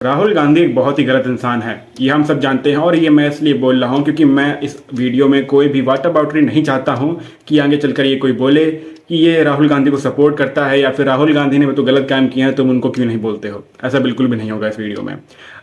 राहुल गांधी एक बहुत ही गलत इंसान है, ये हम सब जानते हैं। और ये मैं इसलिए बोल रहा हूँ क्योंकि मैं इस वीडियो में कोई भी वाटर बाउटरी नहीं चाहता हूँ कि आगे चलकर ये कोई बोले कि ये राहुल गांधी को सपोर्ट करता है या फिर राहुल गांधी ने तो गलत काम किया है, तुम उनको क्यों नहीं बोलते हो। ऐसा बिल्कुल भी नहीं होगा इस वीडियो में।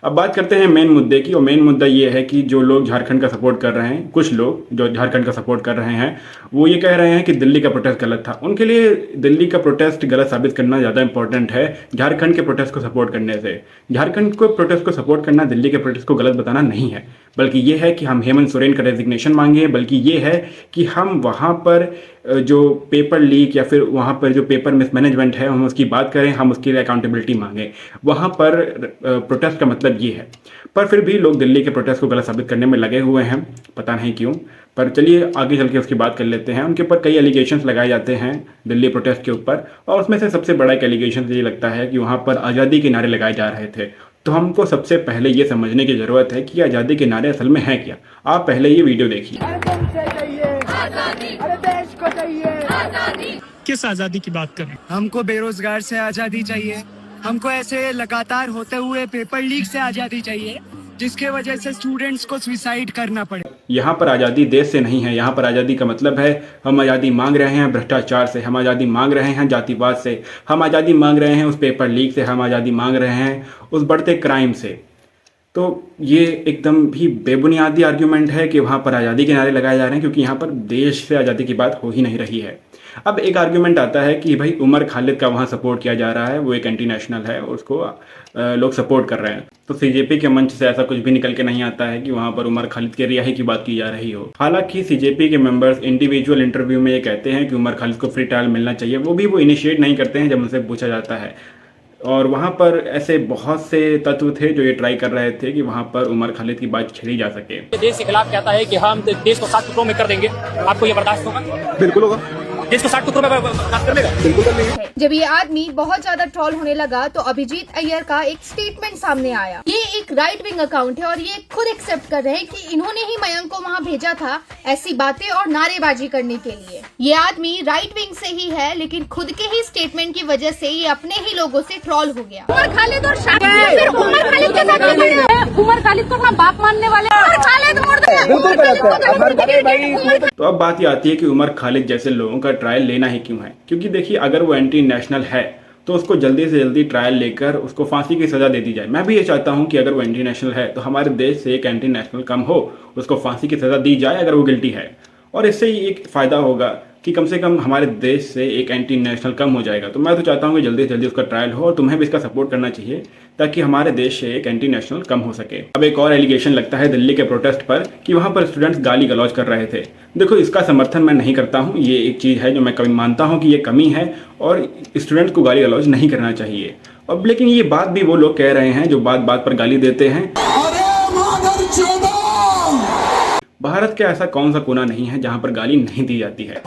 अब बात करते हैं मेन मुद्दे की, और मेन मुद्दा ये है कि जो लोग झारखंड का सपोर्ट कर रहे हैं, कुछ लोग जो झारखंड का सपोर्ट कर रहे हैं, वो ये कह रहे हैं कि दिल्ली का प्रोटेस्ट गलत था। उनके लिए दिल्ली का प्रोटेस्ट गलत साबित करना ज़्यादा इंपॉर्टेंट है झारखंड के प्रोटेस्ट को सपोर्ट करने से। झारखंड को प्रोटेस्ट को सपोर्ट करना दिल्ली के प्रोटेस्ट को गलत बताना नहीं है, बल्कि ये है कि हम हेमंत सोरेन का रेजिग्नेशन मांगे, बल्कि ये है कि हम वहाँ पर जो पेपर लीक या फिर वहाँ पर जो पेपर मिसमैनेजमेंट है हम उसकी बात करें, हम उसके लिए अकाउंटेबिलिटी मांगे। वहाँ पर प्रोटेस्ट का मतलब ये है। पर फिर भी लोग दिल्ली के प्रोटेस्ट को गलत साबित करने में लगे हुए हैं, पता नहीं क्यों। पर चलिए आगे चल के उसकी बात कर लेते हैं। उनके ऊपर कई एलिगेशंस लगाए जाते हैं दिल्ली प्रोटेस्ट के ऊपर, और उसमें से सबसे बड़ा एक एलिगेशन ये लगता है कि वहाँ पर आज़ादी के नारे लगाए जा रहे थे। तो हमको सबसे पहले ये समझने की ज़रूरत है कि आज़ादी के नारे असल में है क्या। आप पहले ये वीडियो देखिए। किस आजादी की बात कर रहे हैं? हमको बेरोजगार से आज़ादी चाहिए, हमको ऐसे लगातार होते हुए पेपर लीक से आज़ादी चाहिए जिसके वजह से स्टूडेंट्स को सुसाइड करना पड़े। यहाँ पर आज़ादी देश से नहीं है, यहाँ पर आज़ादी का मतलब है हम आज़ादी मांग रहे हैं भ्रष्टाचार से, हम आज़ादी मांग रहे हैं जातिवाद से, हम आज़ादी मांग रहे हैं उस पेपर लीक से, हम आज़ादी मांग रहे हैं उस बढ़ते क्राइम से। तो ये एकदम भी बेबुनियादी आर्ग्यूमेंट है कि वहाँ पर आज़ादी के नारे लगाए जा रहे हैं, क्योंकि यहाँ पर देश से आज़ादी की बात हो ही नहीं रही है। अब एक आर्ग्यूमेंट आता है कि भाई उमर खालिद का वहाँ सपोर्ट किया जा रहा है, वो एक एंटी नेशनल है, उसको लोग सपोर्ट कर रहे हैं। तो सीजेपी के मंच से ऐसा कुछ भी निकल के नहीं आता है कि वहाँ पर उमर खालिद के रिहाई की बात की जा रही हो। हालांकि सीजेपी के मेंबर्स इंडिविजुअल इंटरव्यू में ये कहते हैं कि उमर खालिद को फ्री ट्रायल मिलना चाहिए, वो भी वो इनिशिएट नहीं करते हैं जब उनसे पूछा जाता है। और वहाँ पर ऐसे बहुत से तत्व थे जो ये ट्राई कर रहे थे कि वहाँ पर उमर खालिद की बात छेड़ी जा सके। देश के खिलाफ कहता है कि हम देश को 7 टुकड़ों में कर देंगे, आपको ये बर्दाश्त होगा? बिल्कुल होगा। देश को 7 टुकड़ों में बर्दाश्त कर लेगा? बिल्कुल कर लेंगे। जब ये आदमी बहुत ज्यादा ट्रोल होने लगा तो अभिजीत अय्यर का एक स्टेटमेंट सामने आया। ये एक राइट विंग अकाउंट है और ये खुद एक्सेप्ट कर रहे हैं कि इन्होंने ही मयंक को वहाँ भेजा था ऐसी बातें और नारेबाजी करने के लिए। ये आदमी राइट विंग से ही है, लेकिन खुद के ही स्टेटमेंट की वजह से ये अपने ही लोगों से ट्रोल हो गया। उमर खालिद और फिर उमर खालिद के साथ उमर खालिद को अपना बाप मानने वाले तो अब बात ये आती है कि उमर खालिद जैसे लोगों का ट्रायल लेना ही क्यों है। क्योंकि देखिए, अगर वो एंटी नेशनल है तो उसको जल्दी से जल्दी ट्रायल लेकर उसको फांसी की सज़ा दे दी जाए। मैं भी ये चाहता हूँ कि अगर वो एंटी नेशनल है तो हमारे देश से एक एंटी नेशनल कम हो, उसको फांसी की सज़ा दी जाए अगर वो गिल्टी है। और इससे ही एक फ़ायदा होगा कि कम से कम हमारे देश से एक एंटी नेशनल कम हो जाएगा। तो मैं तो चाहता हूँ कि जल्दी से जल्दी उसका ट्रायल हो, और तुम्हें भी इसका सपोर्ट करना चाहिए ताकि हमारे देश से एक एंटी नेशनल कम हो सके। अब एक और एलिगेशन लगता है दिल्ली के प्रोटेस्ट पर कि वहाँ पर स्टूडेंट्स गाली गलौज कर रहे थे। देखो, इसका समर्थन मैं नहीं करता हूँ। ये एक चीज़ है जो मैं कभी मानता हूँ कि ये कमी है और स्टूडेंट्स को गाली गलौज नहीं करना चाहिए। अब लेकिन ये बात भी वो लोग कह रहे हैं जो बात बात पर गाली देते हैं। भारत का ऐसा कौन सा कोना नहीं है जहां पर गाली नहीं दी जाती है।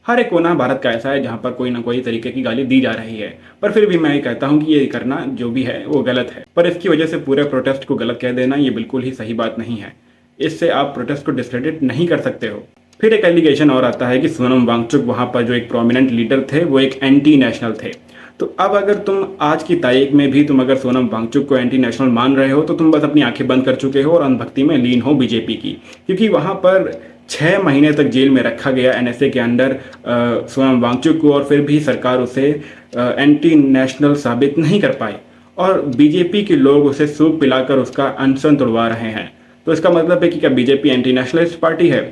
हर एक कोना भारत का ऐसा है जहां पर कोई ना कोई तरीके की गाली दी जा रही है। पर फिर भी मैं ये कहता हूं कि ये करना जो भी है वो गलत है। पर इसकी वजह से पूरे प्रोटेस्ट को गलत कह देना ये बिल्कुल ही सही बात नहीं है। इससे आप प्रोटेस्ट को डिस्क्रेडिट नहीं कर सकते हो। फिर एक एलिगेशन और आता है कि सोनम वांगचुक वहां पर जो एक प्रोमिनेंट लीडर थे वो एक एंटी नेशनल थे। तो अब अगर तुम आज की तारीख में भी तुम अगर सोनम वांगचुक को एंटी नेशनल मान रहे हो तो तुम बस अपनी आंखें बंद कर चुके हो और अंधभक्ति में लीन हो बीजेपी की। क्योंकि वहाँ पर 6 महीने तक जेल में रखा गया एनएसए के अंडर सोनम वांगचुक को, और फिर भी सरकार उसे एंटी नेशनल साबित नहीं कर पाई, और बीजेपी के लोग उसे सूप पिलाकर उसका अनशन तोड़वा रहे हैं। तो इसका मतलब है कि क्या बीजेपी एंटी नेशनलिस्ट पार्टी है?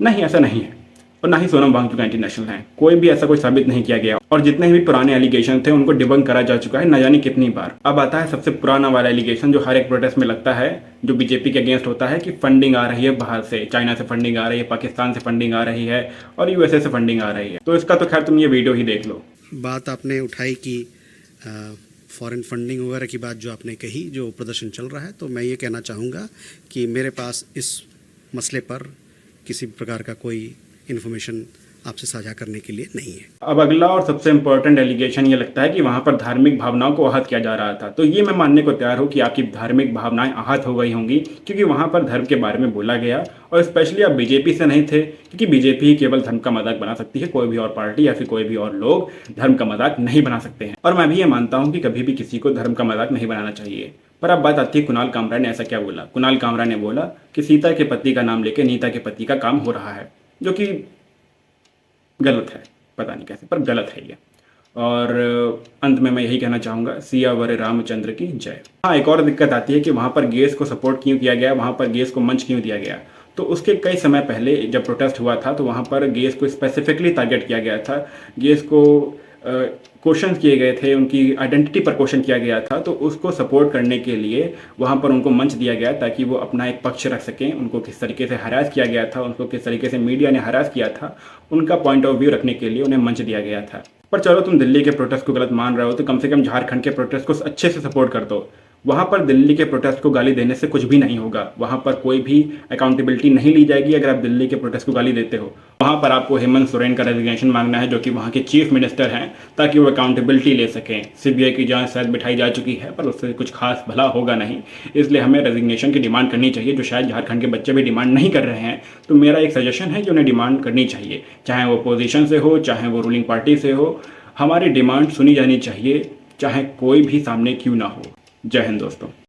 नहीं, ऐसा नहीं है। और ना ही सोनम वांगचुक एंटी नेशनल हैं। कोई भी ऐसा कोई साबित नहीं किया गया, और जितने भी पुराने एलिगेशन थे उनको डिबंक करा जा चुका है न जाने कितनी बार। अब आता है सबसे पुराना वाला एलिगेशन जो हर एक प्रोटेस्ट में लगता है, जो बीजेपी के अगेंस्ट होता है कि फंडिंग आ रही है बाहर से, चाइना से फंडिंग आ रही है, पाकिस्तान से फंडिंग आ रही है और यूएसए से फंडिंग आ रही है। तो इसका तो खैर तुम ये वीडियो ही देख लो। बात आपने उठाई कि फॉरेन फंडिंग वगैरह की बात जो आपने कही, जो प्रदर्शन चल रहा है, तो मैं ये कहना चाहूँगा कि मेरे पास इस मसले पर किसी प्रकार का कोई इन्फॉर्मेशन आपसे साझा करने के लिए नहीं है। अब अगला और सबसे इम्पोर्टेंट एलिगेशन ये लगता है कि वहाँ पर धार्मिक भावनाओं को आहत किया जा रहा था। तो ये मैं मानने को तैयार हूँ कि आपकी धार्मिक भावनाएं आहत हो गई होंगी, क्योंकि वहाँ पर धर्म के बारे में बोला गया, और स्पेशली आप बीजेपी से नहीं थे, क्योंकि बीजेपी ही केवल धर्म का मजाक बना सकती है, कोई भी और पार्टी या फिर कोई भी और लोग धर्म का मजाक नहीं बना सकते हैं। और मैं भी ये मानता हूँ कि कभी भी किसी को धर्म का मजाक नहीं बनाना चाहिए। पर अब बात आती है कुणाल कामरा ने ऐसा क्या बोला। कुणाल कामरा ने बोला कि सीता के पति का नाम लेके नीता के पति का काम हो रहा है, जो कि गलत है, पता नहीं कैसे, पर गलत है ये। और अंत में मैं यही कहना चाहूँगा, सियावर रामचंद्र की जय। हाँ, एक और दिक्कत आती है कि वहाँ पर गेस को सपोर्ट क्यों किया गया, वहाँ पर गेस को मंच क्यों दिया गया। तो उसके कई समय पहले जब प्रोटेस्ट हुआ था तो वहाँ पर गेस को स्पेसिफिकली टारगेट किया गया था, गेस को क्वेश्चन किए गए थे, उनकी आइडेंटिटी पर क्वेश्चन किया गया था। तो उसको सपोर्ट करने के लिए वहाँ पर उनको मंच दिया गया ताकि वो अपना एक पक्ष रख सकें। उनको किस तरीके से हरास किया गया था, उनको किस तरीके से मीडिया ने हरास किया था, उनका पॉइंट ऑफ व्यू रखने के लिए उन्हें मंच दिया गया था। पर चलो, तुम दिल्ली के प्रोटेस्ट को गलत मान रहे हो तो कम से कम झारखंड के प्रोटेस्ट को अच्छे से सपोर्ट कर दो। वहाँ पर दिल्ली के प्रोटेस्ट को गाली देने से कुछ भी नहीं होगा, वहाँ पर कोई भी अकाउंटेबिलिटी नहीं ली जाएगी अगर आप दिल्ली के प्रोटेस्ट को गाली देते हो। वहाँ पर आपको हेमंत सोरेन का रेजिग्नेशन मांगना है, जो कि वहाँ के चीफ मिनिस्टर हैं, ताकि वो अकाउंटेबिलिटी ले सकें। सीबीआई की जांच शायद बिठाई जा चुकी है, पर उससे कुछ खास भला होगा नहीं, इसलिए हमें रेजिग्नेशन की डिमांड करनी चाहिए, जो शायद झारखंड के बच्चे भी डिमांड नहीं कर रहे हैं। तो मेरा एक सजेशन है कि उन्हें डिमांड करनी चाहिए, चाहे वो अपोजिशन से हो, चाहे वो रूलिंग पार्टी से हो। हमारी डिमांड सुनी जानी चाहिए, चाहे कोई भी सामने क्यों ना हो। जय हिंद दोस्तों।